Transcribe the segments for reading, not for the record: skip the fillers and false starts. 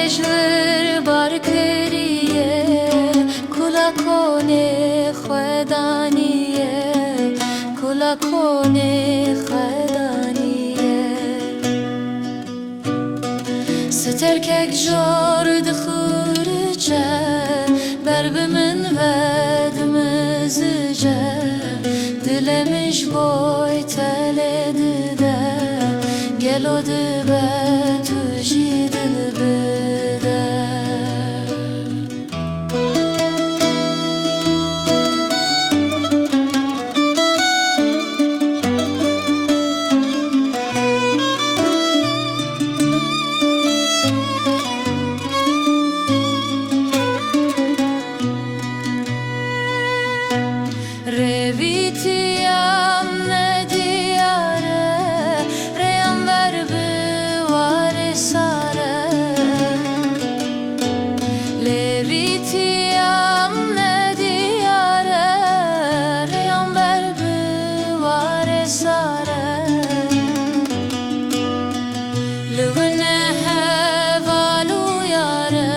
بجور بارکریه کلا کنه خدانیه کلا کنه خدانیه سترکک جار دخورچه بر بمن ودمزجه دلمش بای تلده گلو دبه توجی دل بده Revitiyam ne diyare Reyam ver bivare sare Levitiyam ne diyare Reyam ver bivare sare Lügne hevalu yare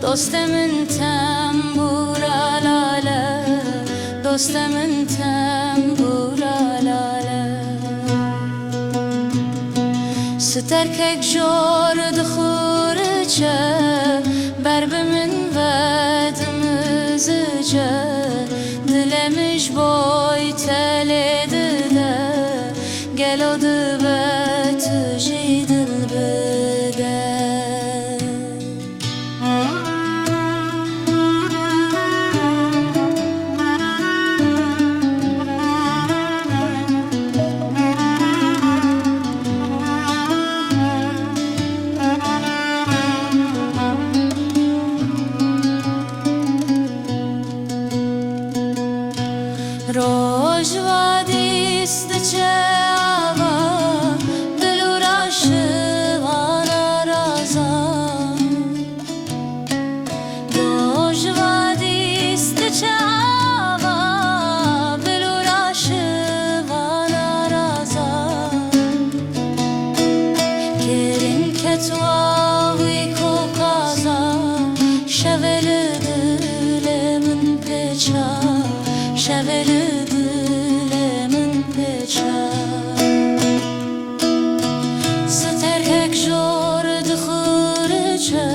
Dostemin tembura lale Dostemin tembura lale Sterkek jor dxurce Berbimin vedmizce Dilemiş boy teledide Gelo dibe tüji dilbide Rojvadi stçeva Diluraşı vana razan Rojvadi stçeva Diluraşı vana razan Kerin ketvavi kokaza Şeveli dilemin peça Şeveli dilemin peça Sterkek jor dxurce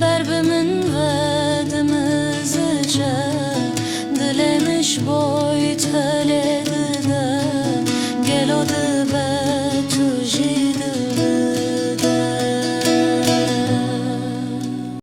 Berbimin vedmizce Dilemiş boy